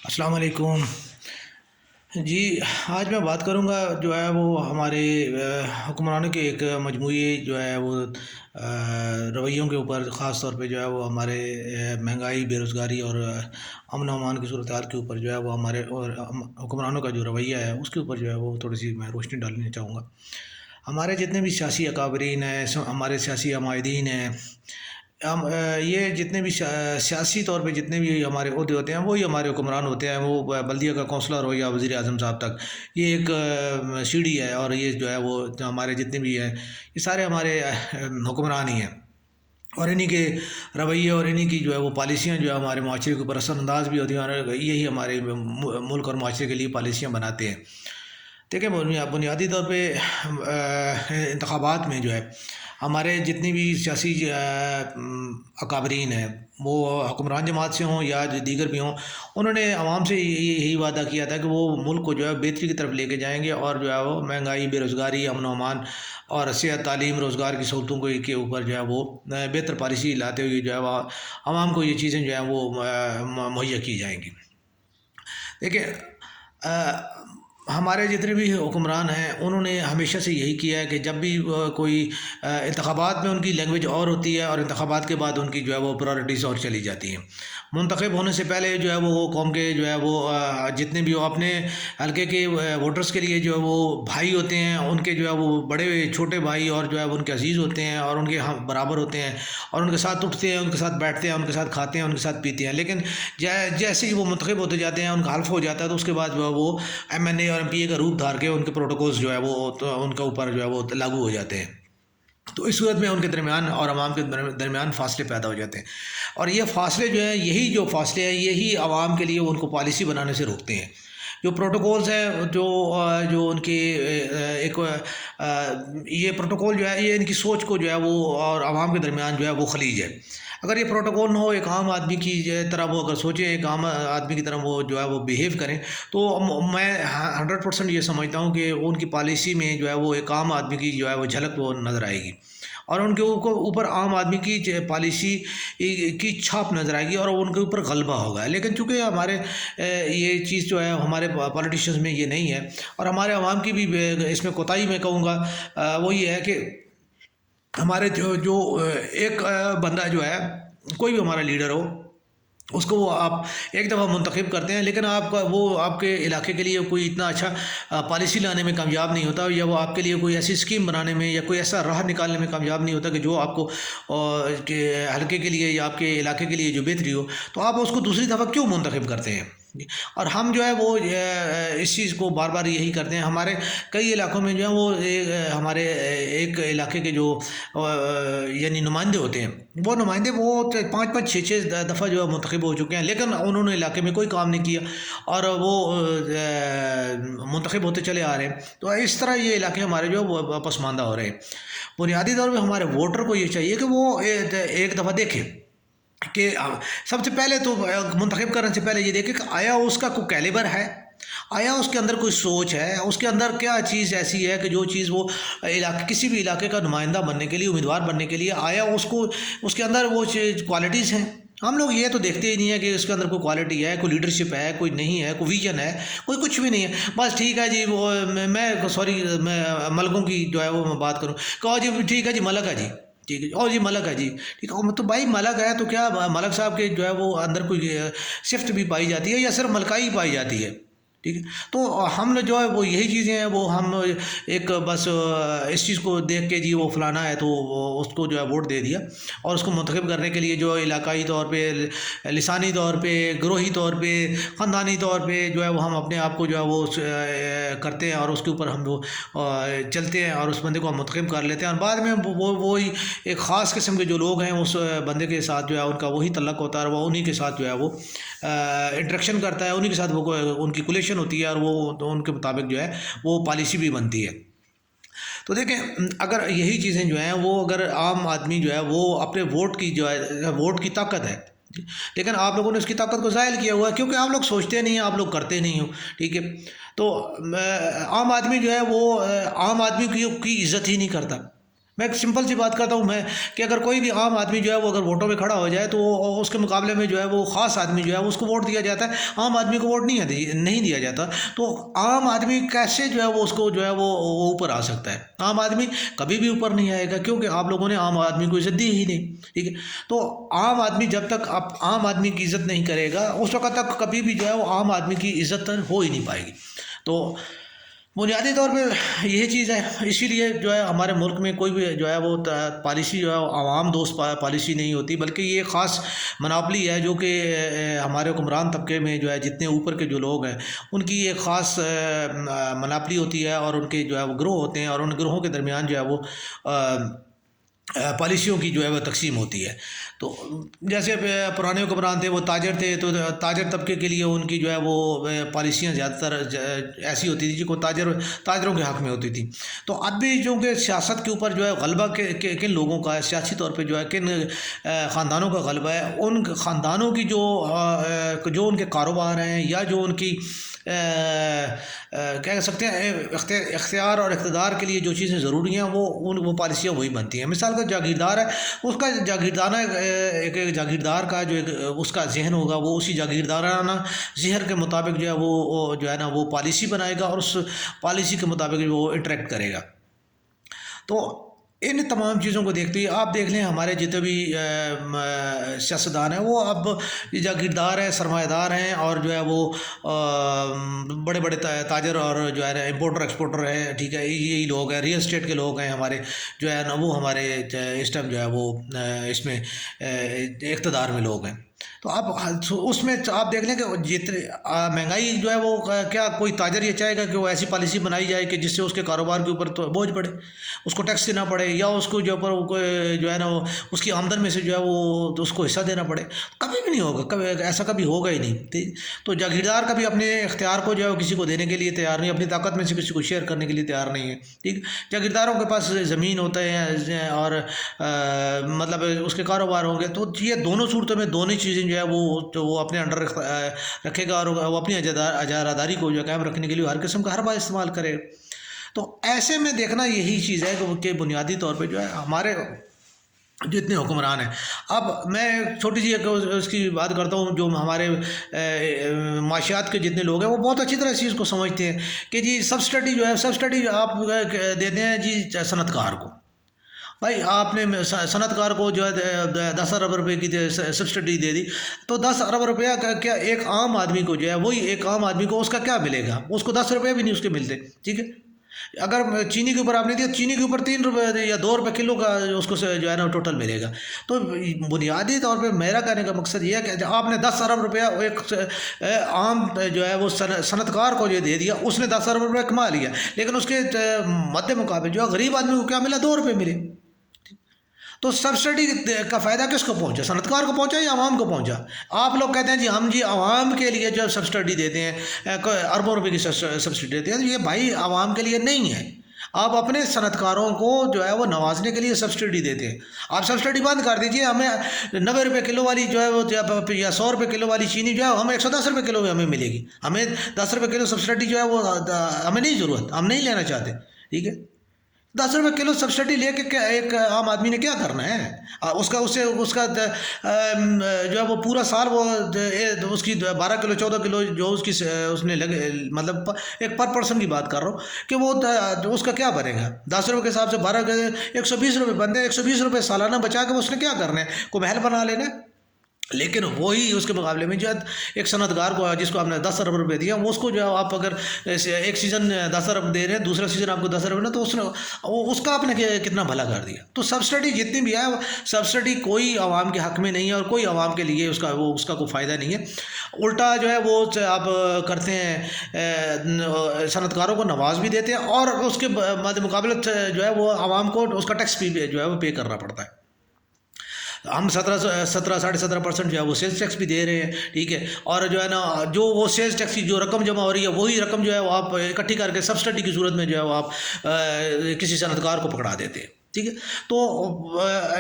السلام علیکم جی۔ آج میں بات کروں گا جو ہے وہ ہمارے حکمرانوں کے ایک مجموعی جو ہے وہ رویوں کے اوپر، خاص طور پہ جو ہے وہ ہمارے مہنگائی، بے روزگاری اور امن و امان کی صورتحال کے اوپر جو ہے وہ ہمارے اور حکمرانوں کا جو رویہ ہے اس کے اوپر جو ہے وہ تھوڑی سی میں روشنی ڈالنا چاہوں گا۔ ہمارے جتنے بھی سیاسی اکابرین ہیں، ہمارے سیاسی عمائدین ہیں، یہ جتنے بھی سیاسی طور پہ جتنے بھی ہمارے عہدے ہوتے ہیں وہی ہمارے حکمران ہوتے ہیں، وہ بلدیہ کا کونسلر ہو یا وزیر اعظم صاحب تک، یہ ایک سیڑھی ہے، اور یہ جو ہے وہ ہمارے جتنے بھی ہیں یہ سارے ہمارے حکمران ہی ہیں، اور انہی کے رویے اور انہی کی جو ہے وہ پالیسیاں جو ہے ہمارے معاشرے کے اوپر اثر انداز بھی ہوتی ہیں، اور یہی ہمارے ملک اور معاشرے کے لیے پالیسیاں بناتے ہیں۔ دیکھیں، بنیادی طور پہ انتخابات میں جو ہے ہمارے جتنی بھی سیاسی اکابرین ہیں، وہ حکمران جماعت سے ہوں یا دیگر بھی ہوں، انہوں نے عوام سے یہی وعدہ کیا تھا کہ وہ ملک کو جو ہے بہتری کی طرف لے کے جائیں گے، اور جو ہے وہ مہنگائی، بے روزگاری، امن و امان اور صحت، تعلیم، روزگار کی سہولتوں کو کے اوپر جو ہے وہ بہتر پالیسی لاتے ہوئے جو ہے وہ عوام کو یہ چیزیں جو ہیں وہ مہیا کی جائیں گی۔ دیکھیں، ہمارے جتنے بھی حکمران ہیں انہوں نے ہمیشہ سے یہی کیا ہے کہ جب بھی کوئی انتخابات میں ان کی لینگویج اور ہوتی ہے، اور انتخابات کے بعد ان کی جو ہے وہ پرائرٹیز اور چلی جاتی ہیں۔ منتخب ہونے سے پہلے جو ہے وہ قوم کے جو ہے وہ جتنے بھی وہ اپنے حلقے کے ووٹرز کے لیے جو ہے وہ بھائی ہوتے ہیں، ان کے جو ہے وہ بڑے چھوٹے بھائی اور جو ہے وہ ان کے عزیز ہوتے ہیں، اور ان کے برابر ہوتے ہیں، اور ان کے ساتھ اٹھتے ہیں، ان کے ساتھ بیٹھتے ہیں، ان کے ساتھ کھاتے ہیں، ان کے ساتھ پیتے ہیں۔ لیکن جیسے ہی وہ منتخب ہوتے جاتے ہیں، ان کا حلف ہو جاتا ہے، تو اس کے بعد جو ہے وہ ایم این اے اور ایم پی اے کا روپ دھار کے ان کے پروٹوکولز جو ہے وہ ان کے اوپر جو ہے وہ لاگو ہو جاتے ہیں۔ تو اس صورت میں ان کے درمیان اور عوام کے درمیان فاصلے پیدا ہو جاتے ہیں، اور یہ فاصلے جو ہیں، یہی جو فاصلے ہیں، یہی عوام کے لیے ان کو پالیسی بنانے سے روکتے ہیں۔ جو پروٹوکولز ہیں، جو ان کے ایک یہ پروٹوکول جو ہے، یہ ان کی سوچ کو جو ہے وہ اور عوام کے درمیان جو ہے وہ خلیج ہے۔ اگر یہ پروٹوکول نہ ہو، ایک عام آدمی کی طرح وہ اگر سوچیں، ایک عام آدمی کی طرح وہ جو ہے وہ بیہیو کریں، تو میں 100% یہ سمجھتا ہوں کہ ان کی پالیسی میں جو ہے وہ ایک عام آدمی کی جو ہے وہ جھلک وہ نظر آئے گی، اور ان کے اوپر عام آدمی کی پالیسی کی چھاپ نظر آئے گی، اور ان کے اوپر غلبہ ہوگا۔ لیکن چونکہ ہمارے یہ چیز جو ہے ہمارے پولیٹیشینز میں یہ نہیں ہے، اور ہمارے عوام کی بھی اس میں کوتاہی میں کہوں گا، وہ یہ ہے کہ ہمارے جو ایک بندہ جو ہے، کوئی بھی ہمارا لیڈر ہو، اس کو وہ آپ ایک دفعہ منتخب کرتے ہیں، لیکن وہ آپ کے علاقے کے لیے کوئی اتنا اچھا پالیسی لانے میں کامیاب نہیں ہوتا، یا وہ آپ کے لیے کوئی ایسی اسکیم بنانے میں یا کوئی ایسا راہ نکالنے میں کامیاب نہیں ہوتا کہ جو آپ کو حلقے کے لیے یا آپ کے علاقے کے لیے جو بہتری ہو، تو آپ اس کو دوسری دفعہ کیوں منتخب کرتے ہیں؟ اور ہم جو ہے وہ اس چیز کو بار بار یہی کرتے ہیں۔ ہمارے کئی علاقوں میں جو ہے وہ ہمارے ایک علاقے کے جو یعنی نمائندے ہوتے ہیں، وہ نمائندے وہ 5-5 6 دفعہ جو ہے منتخب ہو چکے ہیں، لیکن انہوں نے علاقے میں کوئی کام نہیں کیا، اور وہ منتخب ہوتے چلے آ رہے ہیں۔ تو اس طرح یہ علاقے ہمارے جو ہے وہ پسماندہ ہو رہے ہیں۔ بنیادی طور پہ ہمارے ووٹر کو یہ چاہیے کہ وہ ایک دفعہ دیکھیں کہ سب سے پہلے تو منتخب کرنے سے پہلے یہ دیکھیں کہ آیا اس کا کوئی کیلیبر ہے، آیا اس کے اندر کوئی سوچ ہے، اس کے اندر کیا چیز ایسی ہے کہ جو چیز وہ کسی بھی علاقے کا نمائندہ بننے کے لیے، امیدوار بننے کے لیے، آیا اس کے اندر وہ کوالٹیز ہیں۔ ہم لوگ یہ تو دیکھتے ہی نہیں ہے کہ اس کے اندر کوئی کوالٹی ہے، کوئی لیڈرشپ ہے، کوئی نہیں ہے، کوئی ویژن ہے، کوئی کچھ بھی نہیں ہے۔ بس ٹھیک ہے جی، وہ میں ملکوں کی جو ہے وہ میں بات کروں، کہو جی ٹھیک ہے جی ملک ہے جی، ٹھیک ہے اور جی ملک ہے جی، ٹھیک ہے، تو بھائی ملک ہے تو کیا ملک صاحب کے جو ہے وہ اندر کوئی صفت بھی پائی جاتی ہے، یا صرف ملکائی پائی جاتی ہے؟ ٹھیک ہے، تو ہم جو ہے وہ یہی چیزیں ہیں، وہ ہم ایک بس اس چیز کو دیکھ کے جی وہ فلانا ہے تو اس کو جو ہے ووٹ دے دیا، اور اس کو منتخب کرنے کے لیے جو علاقائی طور پہ، لسانی طور پہ، گروہی طور پہ، خاندانی طور پہ جو ہے وہ ہم اپنے آپ کو جو ہے وہ کرتے ہیں، اور اس کے اوپر ہم وہ چلتے ہیں، اور اس بندے کو ہم منتخب کر لیتے ہیں، اور بعد میں وہی ایک خاص قسم کے جو لوگ ہیں اس بندے کے ساتھ جو ہے ان کا وہی تعلق ہوتا ہے، اور وہ انہی کے ساتھ جو ہے وہ انٹریکشن کرتا ہے، انہی کے ساتھ وہ ان کی کولیشن ہوتی ہے، اور وہ ان کے مطابق جو ہے وہ پالیسی بھی بنتی ہے۔ تو دیکھیں، اگر یہی چیزیں جو ہیں وہ اگر عام آدمی جو ہے وہ اپنے ووٹ کی جو ہے، ووٹ کی طاقت ہے، لیکن آپ لوگوں نے اس کی طاقت کو ظاہر کیا ہوا ہے، کیونکہ آپ لوگ سوچتے نہیں ہیں، آپ لوگ کرتے نہیں ہو، ٹھیک ہے۔ تو عام آدمی جو ہے وہ عام آدمی کی عزت ہی نہیں کرتا، میں ایک سمپل سی بات کرتا ہوں میں کہ اگر کوئی بھی عام آدمی جو ہے وہ اگر ووٹوں میں کھڑا ہو جائے تو اس کے مقابلے میں جو ہے وہ خاص آدمی جو ہے اس کو ووٹ دیا جاتا ہے، عام آدمی کو ووٹ نہیں دیا جاتا۔ تو عام آدمی کیسے جو ہے وہ اس کو جو ہے وہ اوپر آ سکتا ہے؟ عام آدمی کبھی بھی اوپر نہیں آئے گا، کیونکہ آپ لوگوں نے عام آدمی کو عزت دی ہی نہیں، ٹھیک ہے؟ تو عام آدمی جب تک آپ عام آدمی کی عزت نہیں کرے گا اس وقت تک کبھی بھی جو ہے وہ عام آدمی کی عزت ہو ہی نہیں پائے گی۔ تو بنیادی طور پہ یہی چیز ہے، اسی لیے جو ہے ہمارے ملک میں کوئی بھی جو ہے وہ پالیسی جو ہے عوام دوست پالیسی نہیں ہوتی، بلکہ یہ خاص مناپلی ہے جو کہ ہمارے حکمران طبقے میں جو ہے جتنے اوپر کے جو لوگ ہیں ان کی ایک خاص مناپلی ہوتی ہے، اور ان کے جو ہے وہ گروہ ہوتے ہیں، اور ان گروہوں کے درمیان جو ہے وہ پالیسیوں کی جو ہے وہ تقسیم ہوتی ہے۔ تو جیسے پرانے حکمران تھے وہ تاجر تھے، تو تاجر طبقے کے لیے ان کی جو ہے وہ پالیسیاں زیادہ تر ایسی ہوتی تھی جو تاجروں کے حق میں ہوتی تھی۔ تو اب بھی چونکہ سیاست کے اوپر جو ہے غلبہ کن لوگوں کا ہے، سیاسی طور پہ جو ہے کن خاندانوں کا غلبہ ہے، ان خاندانوں کی جو ان کے کاروبار ہیں یا جو ان کی کیا کہہ سکتے ہیں اختیار اور اقتدار کے لیے جو چیزیں ضروری ہیں وہ پالیسیاں وہی بنتی ہیں۔ مثال کا جاگیردار ہے، اس کا جاگیردانہ ایک جاگیردار کا جو ایک اس کا ذہن ہوگا وہ اسی جاگیردارانہ ذہن کے مطابق جو ہے وہ جو ہے نا وہ پالیسی بنائے گا، اور اس پالیسی کے مطابق وہ انٹریکٹ کرے گا۔ تو ان تمام چیزوں کو دیکھتے ہوئے آپ دیکھ لیں ہمارے جتنے بھی سیاستدان ہیں وہ اب جاگیردار ہیں، سرمایہ دار ہیں، اور جو ہے وہ بڑے بڑے تاجر اور جو ہے نا امپورٹر ایکسپورٹر ہیں، ٹھیک ہے؟ یہی لوگ ہیں، ریئل اسٹیٹ کے لوگ ہیں ہمارے جو ہے نا، وہ ہمارے اس ٹائم جو ہے وہ اس میں اقتدار میں لوگ ہیں۔ تو آپ اس میں آپ دیکھ لیں کہ جتنے مہنگائی جو ہے وہ کیا کوئی تاجر یہ چاہے گا کہ وہ ایسی پالیسی بنائی جائے کہ جس سے اس کے کاروبار کے اوپر تو بوجھ پڑے، اس کو ٹیکس دینا پڑے، یا اس کو جو ہے نا اس کی آمدن میں سے جو ہے وہ اس کو حصہ دینا پڑے؟ کبھی بھی نہیں ہوگا، کبھی ایسا کبھی ہوگا ہی نہیں، ٹھیک؟ تو جاگیردار کبھی اپنے اختیار کو جو ہے کسی کو دینے کے لیے تیار نہیں، اپنی طاقت میں سے کسی کو شیئر کرنے کے لیے تیار نہیں ہے، ٹھیک؟ جاگیرداروں کے پاس زمین ہوتا ہے اور مطلب اس کے کاروبار ہوں گے، تو یہ دونوں صورتوں میں دونوں چیزیں جو ہے وہ اپنے انڈر رکھے گا، اور وہ اپنی اجاراداری کو جو ہے قائم رکھنے کے لیے ہر قسم کا ہر بات استعمال کرے۔ تو ایسے میں دیکھنا یہی چیز ہے کہ بنیادی طور پہ جو ہے ہمارے جتنے حکمران ہیں، اب میں چھوٹی سی اس کی بات کرتا ہوں، جو ہمارے معاشیات کے جتنے لوگ ہیں وہ بہت اچھی طرح اس چیز کو سمجھتے ہیں کہ جی سبسڈی جو ہے سبسڈی آپ دیتے ہیں جی صنعت کار کو۔ بھائی آپ نے صنعت کار کو جو ہے 10 ارب روپے کی سبسڈی دے دی، تو 10 ارب روپیہ کا کیا ایک عام آدمی کو جو ہے وہی ایک عام آدمی کو اس کا کیا ملے گا؟ اس کو 10 روپے بھی نہیں اس کے ملتے، ٹھیک ہے؟ اگر چینی کے اوپر آپ نے دیا، چینی کے اوپر 3 روپے یا 2 روپے کلو کا اس کو جو ہے نا ٹوٹل ملے گا۔ تو بنیادی طور پہ میرا کہنے کا مقصد یہ ہے کہ آپ نے 10 ارب روپیہ ایک عام جو ہے وہ صنعت کار کو جو دے دیا، اس نے 10 ارب روپے کما لیا، لیکن اس کے مد مقابل جو ہے غریب آدمی کو کیا ملا؟ 2 روپے ملے۔ تو سبسڈی کا فائدہ کس کو پہنچا؟ صنعت کار کو پہنچا یا عوام کو پہنچا؟ آپ لوگ کہتے ہیں جی ہم جی عوام کے لیے جو سبسڈی دیتے ہیں، اربوں روپے کی سبسڈی دیتے ہیں، یہ بھائی عوام کے لیے نہیں ہے، آپ اپنے صنعت کاروں کو جو ہے وہ نوازنے کے لیے سبسڈی دیتے ہیں۔ آپ سبسڈی بند کر دیجیے، ہمیں 90 روپے کلو والی جو ہے وہ یا 100 روپے کلو والی چینی جو ہے ہمیں 110 روپے کلو ہمیں ملے گی، ہمیں 10 روپے کلو سبسڈی جو ہے وہ ہمیں نہیں ضرورت، ہم نہیں لینا چاہتے، ٹھیک ہے؟ 10 روپے کلو سبسڈی لے کے ایک عام آدمی نے کیا کرنا ہے؟ اس کا جو ہے وہ پورا سال وہ اس کی 12 کلو 14 کلو جو اس نے لگے، مطلب ایک پر پرسن کی بات کر رہا ہوں کہ وہ اس کا کیا بنے گا؟ 10 روپے کے حساب سے 12 120 روپے بنتے ہیں، 120 روپے سالانہ بچا کے اس نے کیا کرنا ہے؟ کوئی محل بنا لینا ہے؟ لیکن وہی اس کے مقابلے میں جو ہے ایک صنعت کار کو جس کو آپ نے 10 ارب روپے دیا، اس کو جو ہے آپ اگر ایک سیزن 10 ارب دے رہے ہیں، دوسرا سیزن آپ کو 10 ارب نا، تو اس کا آپ نے کتنا بھلا کر دیا۔ تو سبسڈی جتنی بھی ہے، سبسڈی کوئی عوام کے حق میں نہیں ہے، اور کوئی عوام کے لیے اس کا کوئی فائدہ نہیں ہے۔ الٹا جو ہے وہ آپ کرتے ہیں، صنعت کاروں کو نواز بھی دیتے ہیں، اور اس کے مقابلت جو ہے وہ عوام کو اس کا ٹیکس بھی جو ہے وہ پے کرنا پڑتا ہے۔ ہم 17.5% جو ہے وہ سیلز ٹیکس بھی دے رہے ہیں، ٹھیک ہے؟ اور جو ہے نا جو وہ سیلز ٹیکس کی جو رقم جمع ہو رہی ہے، وہی رقم جو ہے وہ آپ اکٹھی کر کے سبسڈی کی صورت میں جو ہے وہ آپ کسی صنعت کار کو پکڑا دیتے ہیں۔ ٹھیک ہے. تو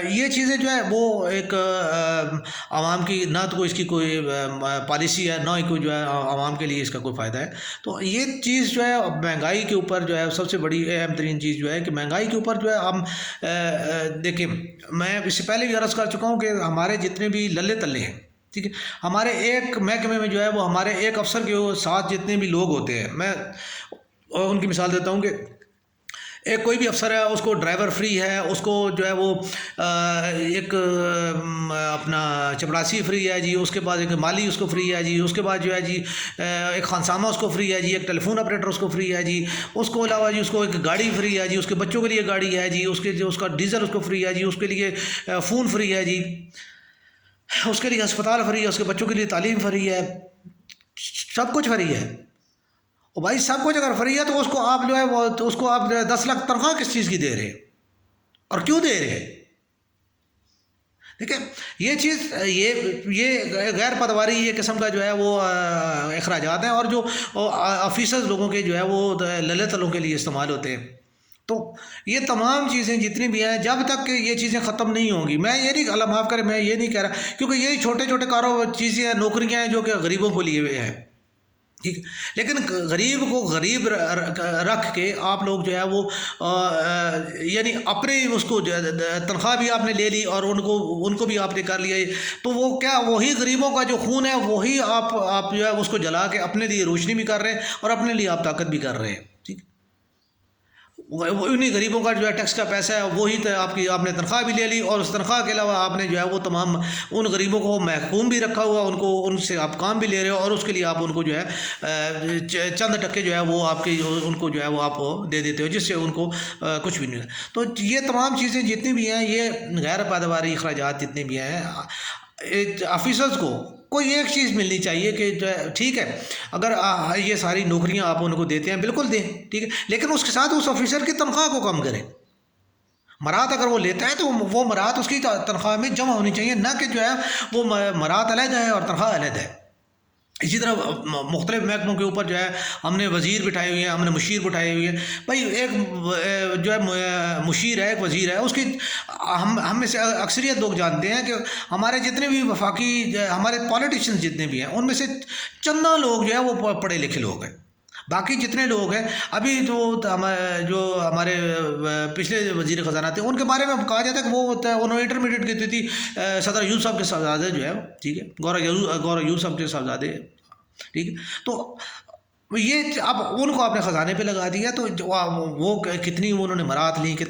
یہ چیزیں جو ہے وہ ایک عوام کی نہ تو اس کی کوئی پالیسی ہے، نہ ہی کوئی جو ہے عوام کے لیے اس کا کوئی فائدہ ہے. تو یہ چیز جو ہے مہنگائی کے اوپر جو ہے سب سے بڑی اہم ترین چیز جو ہے کہ مہنگائی کے اوپر جو ہے ہم دیکھیں، میں اس سے پہلے بھی عرض کر چکا ہوں کہ ہمارے جتنے بھی للے تلے ہیں، ٹھیک ہے، ہمارے ایک محکمے میں جو ہے وہ ہمارے ایک افسر کے ساتھ جتنے بھی لوگ ہوتے ہیں، میں ان کی مثال دیتا ہوں کہ ایک کوئی بھی افسر ہے، اس کو ڈرائیور فری ہے، اس کو جو ہے وہ ایک اپنا چپراسی فری ہے جی، اس کے بعد ایک مالی اس کو فری ہے جی، اس کے بعد جو ہے جی ایک خانسامہ اس کو فری ہے جی، ایک ٹیلی فون آپریٹر اس کو فری ہے جی، اس کو علاوہ جی اس کو ایک گاڑی فری ہے جی، اس کے بچوں کے لیے گاڑی ہے جی، اس کے جو اس کا ڈیزل اس کو فری ہے جی، اس کے لیے فون فری ہے جی، اس کے لیے ہسپتال فری ہے، اس کے بچوں کے لیے تعلیم فری ہے، سب کچھ فری ہے. اور بھائی سب کچھ اگر فری ہے تو اس کو آپ جو ہے وہ تو اس کو آپ 10 لاکھ تنخواہ کس چیز کی دے رہے ہیں اور کیوں دے رہے ہیں؟ ٹھیک ہے، یہ چیز یہ غیر پدواری یہ قسم کا جو ہے وہ اخراجات ہیں، اور جو آفیسرز لوگوں کے جو ہے وہ للے تلوں کے لیے استعمال ہوتے ہیں. تو یہ تمام چیزیں جتنی بھی ہیں جب تک کہ یہ چیزیں ختم نہیں ہوں گی، میں یہ نہیں، اللہ معاف کرے، میں یہ نہیں کہہ رہا، کیونکہ یہی چھوٹے چھوٹے چیزیں ہیں، نوکریاں ہیں جو کہ غریبوں کو لیے ہوئے ہیں، ٹھیک. لیکن غریب کو غریب رکھ کے آپ لوگ جو ہے وہ یعنی اپنے اس کو تنخواہ بھی آپ نے لے لی اور ان کو بھی آپ نے کر لیا، تو وہ کیا وہی غریبوں کا جو خون ہے وہی آپ جو ہے اس کو جلا کے اپنے لیے روشنی بھی کر رہے ہیں اور اپنے لیے آپ طاقت بھی کر رہے ہیں. ٹھیک، انہیں غریبوں کا جو ہے ٹیکس کا پیسہ ہے وہی آپ نے تنخواہ بھی لے لی، اور اس تنخواہ کے علاوہ آپ نے جو ہے وہ تمام ان غریبوں کو محکوم بھی رکھا ہوا، ان سے آپ کام بھی لے رہے ہو، اور اس کے لیے آپ ان کو جو ہے چند ٹکے جو ہے وہ آپ کے ان کو جو ہے وہ آپ دے دیتے ہو، جس سے ان کو کچھ بھی نہیں ہے. تو یہ تمام چیزیں جتنی بھی ہیں، یہ غیر پیداواری اخراجات جتنے بھی ہیں، آفیسرز کو کوئی ایک چیز ملنی چاہیے کہ ٹھیک ہے اگر یہ ساری نوکریاں آپ ان کو دیتے ہیں بالکل دیں، ٹھیک ہے، لیکن اس کے ساتھ اس آفیسر کی تنخواہ کو کم کریں. مراد اگر وہ لیتا ہے تو وہ مراد اس کی تنخواہ میں جمع ہونی چاہیے، نہ کہ جو ہے وہ مراد علیحدہ ہے اور تنخواہ علیحدہ ہے. اسی طرح مختلف محکموں کے اوپر جو ہے ہم نے وزیر بٹھائے ہوئے ہیں، ہم نے مشیر بٹھائے ہوئے ہیں. بھائی ایک جو ہے مشیر ہے، ایک وزیر ہے، اس کی ہم میں سے اکثریت لوگ جانتے ہیں کہ ہمارے جتنے بھی وفاقی ہمارے پالیٹیشینز جتنے بھی ہیں ان میں سے چندہ لوگ جو ہے وہ پڑھے لکھے لوگ ہیں. باقی جتنے لوگ ہیں، ابھی جو ہمارے پچھلے وزیر خزانہ تھے ان کے بارے میں کہا جاتا ہے کہ وہ انہوں نے انٹرمیڈیٹ کی تھی صدر یوسف صاحب کے صاحبزادے جو ہے، ٹھیک ہے، گورا یوسف صاحب کے صاحبزادے، ٹھیک ہے. تو یہ اب ان کو آپ نے خزانے پہ لگا دیا، تو وہ کتنی انہوں نے مرات لی، کتنے